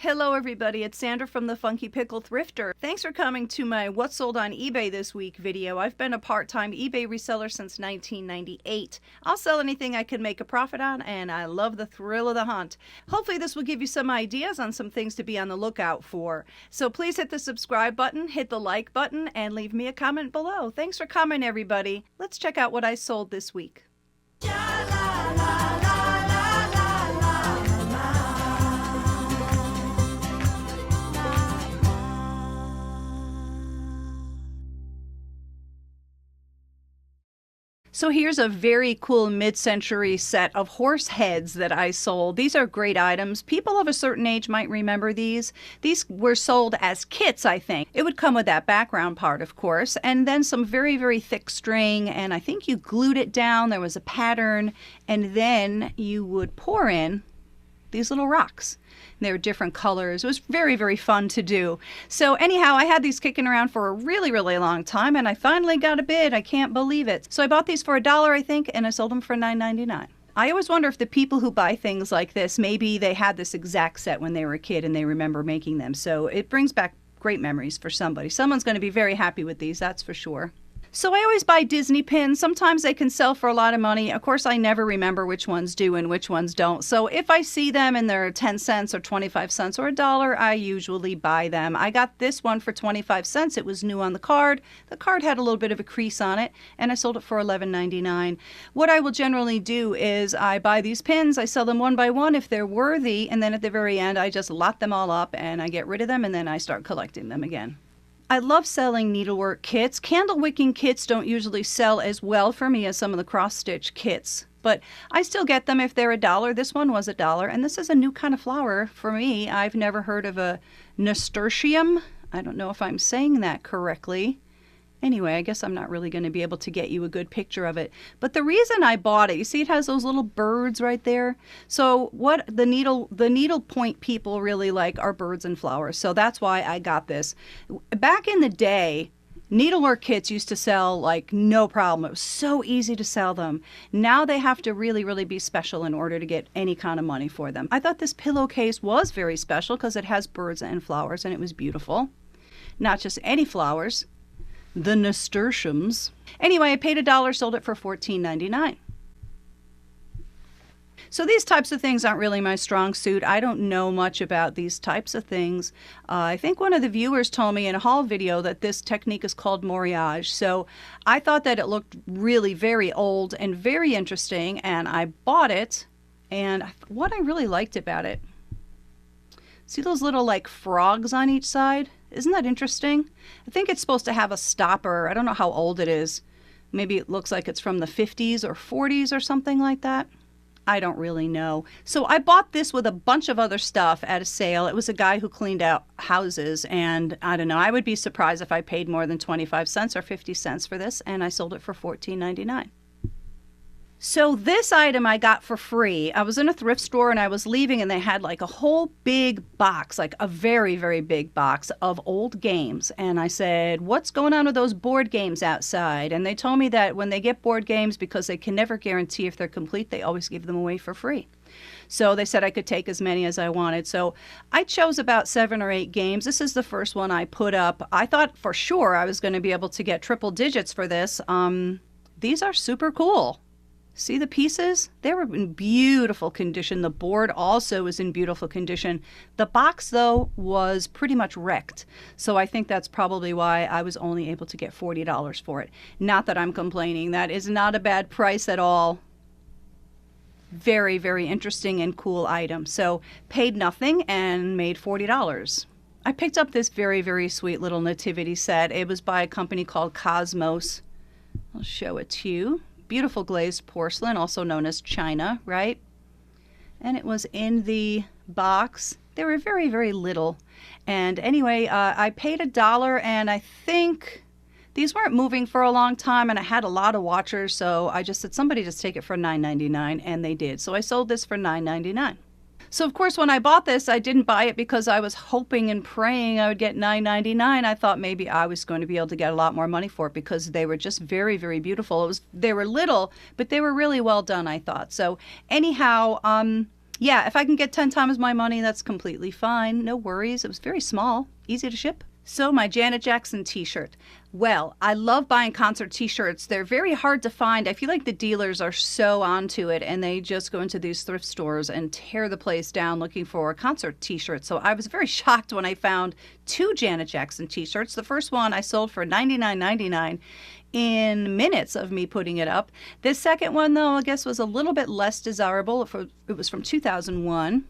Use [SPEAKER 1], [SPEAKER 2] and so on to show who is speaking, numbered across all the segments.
[SPEAKER 1] Hello everybody, it's Sandra from the Funky Pickle Thrifter. Thanks for coming to my What Sold on eBay This Week video. I've been a part-time eBay reseller since 1998. I'll sell anything I can make a profit on, and I love the thrill of the hunt. Hopefully this will give you some ideas on some things to be on the lookout for. So please hit the subscribe button, hit the like button, and leave me a comment below. Thanks for coming everybody. Let's check out what I sold this week. So here's a very cool mid-century set of horse heads that I sold. These are great items. People of a certain age might remember these. These were sold as kits, I think. It would come with that background part, of course, and then some very, very thick string, and I think you glued it down. There was a pattern, and then you would pour in these little rocks. They were different colors. It was very, very fun to do. So anyhow, I had these kicking around for a really, really long time, and I finally got a bid. I can't believe it. So I bought these for $1, I think, and I sold them for $9.99. I always wonder if the people who buy things like this, maybe they had this exact set when they were a kid and they remember making them. So it brings back great memories for somebody. Someone's going to be very happy with these, that's for sure. So I always buy Disney pins. Sometimes they can sell for a lot of money. Of course, I never remember which ones do and which ones don't. So if I see them and they're 10 cents or 25 cents or $1, I usually buy them. I got this one for 25 cents. It was new on the card. The card had a little bit of a crease on it, and I sold it for $11.99. What I will generally do is I buy these pins. I sell them one by one if they're worthy, and then at the very end, I just lot them all up and I get rid of them, and then I start collecting them again. I love selling needlework kits. Candle wicking kits don't usually sell as well for me as some of the cross-stitch kits, but I still get them if they're $1. This one was $1, and this is a new kind of flower for me. I've never heard of a nasturtium. I don't know if I'm saying that correctly. Anyway, I guess I'm not really going to be able to get you a good picture of it. But the reason I bought it, you see it has those little birds right there? So what the needle point people really like are birds and flowers. So that's why I got this. Back in the day, needlework kits used to sell like no problem. It was so easy to sell them. Now they have to really, really be special in order to get any kind of money for them. I thought this pillowcase was very special because it has birds and flowers, and it was beautiful. Not just any flowers. The nasturtiums. Anyway, I paid $1, sold it for $14.99. So these types of things aren't really my strong suit. I don't know much about these types of things. I think one of the viewers told me in a haul video that this technique is called Moriage. So I thought that it looked really very old and very interesting, and I bought it. And what I really liked about it, see those little like frogs on each side? Isn't that interesting? I think it's supposed to have a stopper. I don't know how old it is. Maybe it looks like it's from the 50s or 40s or something like that. I don't really know. So I bought this with a bunch of other stuff at a sale. It was a guy who cleaned out houses, and I don't know, I would be surprised if I paid more than 25 cents or 50 cents for this, and I sold it for $14.99. So this item I got for free. I was in a thrift store and I was leaving, and they had like a whole big box, like a very, very big box of old games. And I said, what's going on with those board games outside? And they told me that when they get board games, because they can never guarantee if they're complete, they always give them away for free. So they said I could take as many as I wanted. So I chose about 7 or 8 games. This is the first one I put up. I thought for sure I was going to be able to get triple digits for this. These are super cool. See the pieces? They were in beautiful condition. The board also was in beautiful condition. The box, though, was pretty much wrecked. So I think that's probably why I was only able to get $40 for it. Not that I'm complaining. That is not a bad price at all. Very, very interesting and cool item. So paid nothing and made $40. I picked up this very, very sweet little nativity set. It was by a company called Cosmos. I'll show it to you. Beautiful glazed porcelain, also known as china, right? And it was in the box. They were very, very little. And anyway, I paid $1, and I think these weren't moving for a long time, and I had a lot of watchers, so I just said, somebody just take it for $9.99, and they did. So I sold this for $9.99. So of course, when I bought this, I didn't buy it because I was hoping and praying I would get $9.99. I thought maybe I was going to be able to get a lot more money for it because they were just very, very beautiful. They were little, but they were really well done, I thought. So anyhow, Yeah, if I can get 10 times my money, that's completely fine. No worries. It was very small, easy to ship. So my Janet Jackson t-shirt. Well, I love buying concert t-shirts. They're very hard to find. I feel like the dealers are so onto it and they just go into these thrift stores and tear the place down looking for a concert t-shirt. So I was very shocked when I found 2 Janet Jackson t-shirts. The first one I sold for $99.99 in minutes of me putting it up. This second one, though, I guess was a little bit less desirable. It was from 2001.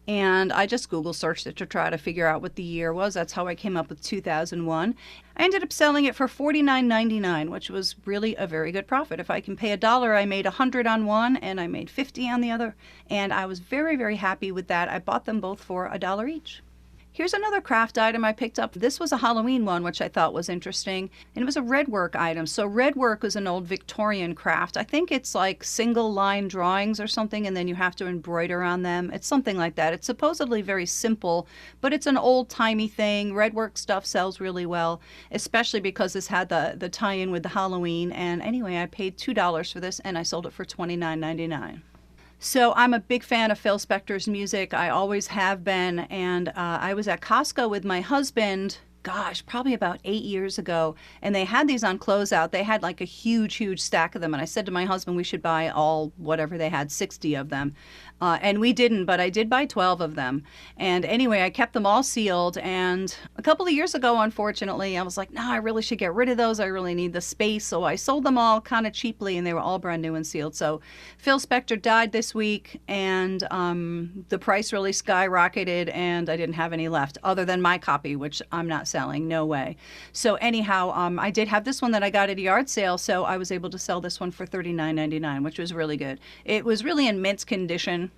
[SPEAKER 1] And I just Google searched it to try to figure out what the year was. That's how I came up with 2001. I ended up selling it for $49.99, which was really a very good profit. If I can pay $1, I made $100 on one and I made $50 on the other. And I was very, very happy with that. I bought them both for $1 each. Here's another craft item I picked up. This was a Halloween one, which I thought was interesting. And it was a red work item. So red work is an old Victorian craft. I think it's like single line drawings or something, and then you have to embroider on them. It's something like that. It's supposedly very simple, but it's an old-timey thing. Red work stuff sells really well, especially because this had the tie-in with the Halloween. And anyway, I paid $2 for this, and I sold it for $29.99. So I'm a big fan of Phil Spector's music. I always have been. And I was at Costco with my husband, gosh, probably about 8 years ago. And they had these on closeout. They had like a huge, huge stack of them. And I said to my husband, we should buy all, whatever they had, 60 of them. And we didn't, but I did buy 12 of them. And anyway, I kept them all sealed. And a couple of years ago, unfortunately, I was like, no, I really should get rid of those. I really need the space. So I sold them all kind of cheaply, and they were all brand new and sealed. So Phil Spector died this week, and the price really skyrocketed, and I didn't have any left other than my copy, which I'm not selling. No way. So anyhow, I did have this one that I got at a yard sale, so I was able to sell this one for $39.99, which was really good. It was really in mint condition.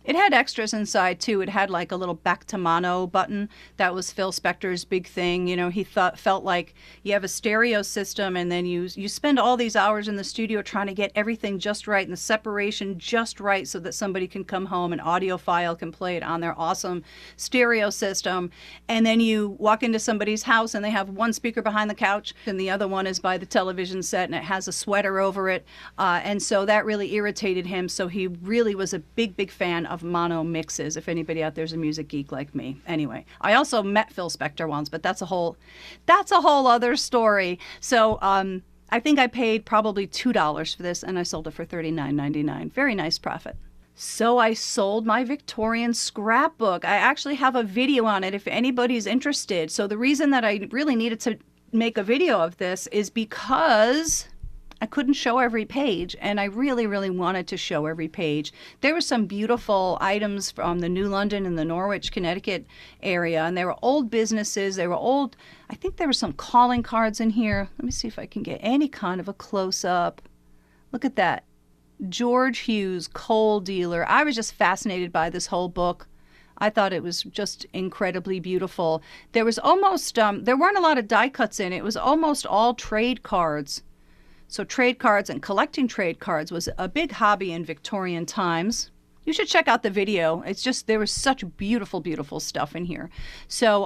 [SPEAKER 1] It had extras inside, too. It had like a little back to mono button. That was Phil Spector's big thing. You know, he felt like you have a stereo system and then you spend all these hours in the studio trying to get everything just right and the separation just right so that somebody can come home and audiophile can play it on their awesome stereo system. And then you walk into somebody's house and they have one speaker behind the couch and the other one is by the television set and it has a sweater over it. And so that really irritated him. So he really was a big, big fan of mono mixes, if anybody out there's a music geek like me. Anyway, I also met Phil Spector once, but that's a whole other story. So I think I paid probably $2 for this, and I sold it for $39.99. Very nice profit. So I sold my Victorian scrapbook. I actually have a video on it if anybody's interested. So the reason that I really needed to make a video of this is because I couldn't show every page, and I really, really wanted to show every page. There were some beautiful items from the New London and the Norwich, Connecticut area, and they were old businesses. They were old. I think there were some calling cards in here. Let me see if I can get any kind of a close-up. Look at that. George Hughes, coal dealer. I was just fascinated by this whole book. I thought it was just incredibly beautiful. There was almost, there weren't a lot of die cuts in it. It was almost all trade cards. So trade cards and collecting trade cards was a big hobby in Victorian times. You should check out the video. It's just, there was such beautiful, beautiful stuff in here. So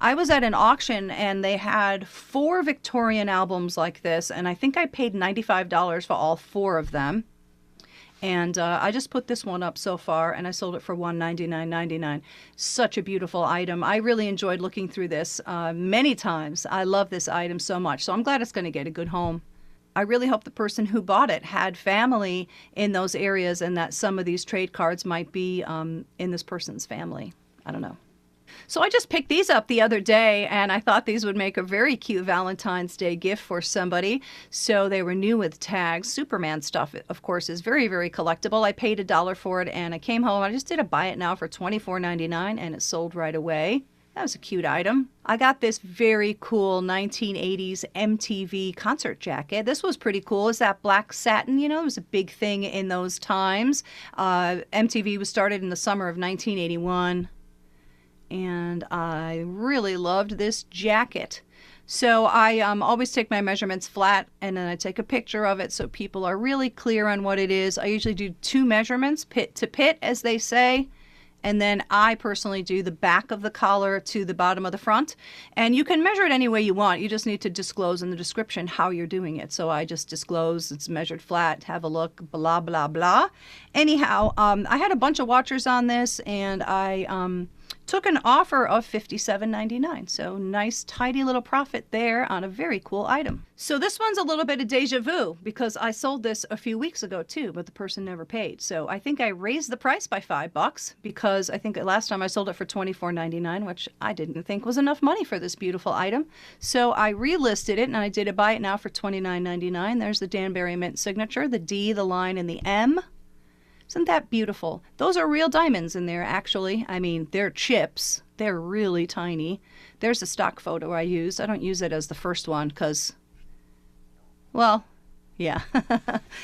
[SPEAKER 1] I was at an auction and they had 4 Victorian albums like this. And I think I paid $95 for all 4 of them. And I just put this one up so far and I sold it for $199.99. Such a beautiful item. I really enjoyed looking through this many times. I love this item so much. So I'm glad it's going to get a good home. I really hope the person who bought it had family in those areas and that some of these trade cards might be in this person's family. I don't know. So I just picked these up the other day and I thought these would make a very cute Valentine's Day gift for somebody. So they were new with tags. Superman stuff, of course, is very, very collectible. I paid $1 for it and I came home. I just did a buy it now for $24.99 and it sold right away. That was a cute item. I got this very cool 1980s MTV concert jacket. This was pretty cool. It's that black satin, you know, it was a big thing in those times. MTV was started in the summer of 1981. And I really loved this jacket. So I always take my measurements flat and then I take a picture of it so people are really clear on what it is. I usually do 2 measurements, pit to pit, as they say. And then I personally do the back of the collar to the bottom of the front. And you can measure it any way you want. You just need to disclose in the description how you're doing it. So I just disclose it's measured flat, have a look, blah, blah, blah. Anyhow, I had a bunch of watchers on this, and I took an offer of $57.99. So nice, tidy little profit there on a very cool item. So this one's a little bit of deja vu because I sold this a few weeks ago too, but the person never paid. So I think I raised the price by $5 because I think last time I sold it for $24.99, which I didn't think was enough money for this beautiful item. So I relisted it, and I did buy it now for $29.99. There's the Danbury Mint signature, the D, the line, and the M. Isn't that beautiful? Those are real diamonds in there, actually. I mean, they're chips. They're really tiny. There's a stock photo I used. I don't use it as the first one because, well, yeah.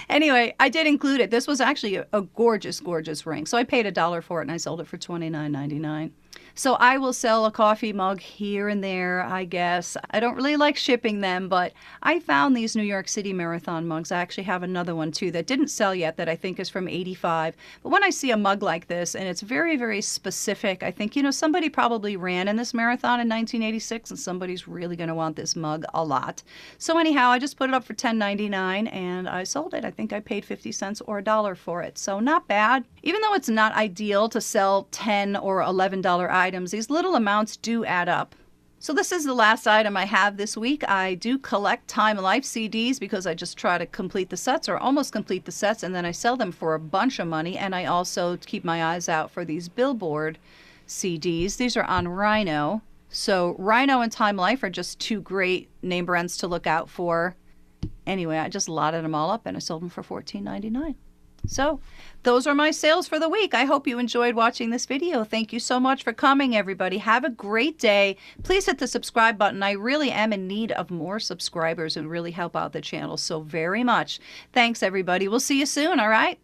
[SPEAKER 1] Anyway, I did include it. This was actually a gorgeous, gorgeous ring. So I paid $1 for it, and I sold it for $29.99. So I will sell a coffee mug here and there, I guess. I don't really like shipping them, but I found these New York City Marathon mugs. I actually have another one too that didn't sell yet that I think is from '85. But when I see a mug like this, and it's very, very specific, I think, you know, somebody probably ran in this marathon in 1986, and somebody's really going to want this mug a lot. So anyhow, I just put it up for $10.99, and I sold it. I think I paid 50 cents or $1 for it. So not bad. Even though it's not ideal to sell $10 or $11 items, these little amounts do add up. So this is the last item I have this week. I do collect Time Life CDs because I just try to complete the sets or almost complete the sets, and then I sell them for a bunch of money. And I also keep my eyes out for these Billboard CDs. These are on Rhino. So Rhino and Time Life are just two great name brands to look out for. Anyway, I just lotted them all up and I sold them for $14.99. So those are my sales for the week. I hope you enjoyed watching this video. Thank you so much for coming, everybody. Have a great day. Please hit the subscribe button. I really am in need of more subscribers and really help out the channel so very much. Thanks, everybody. We'll see you soon, all right?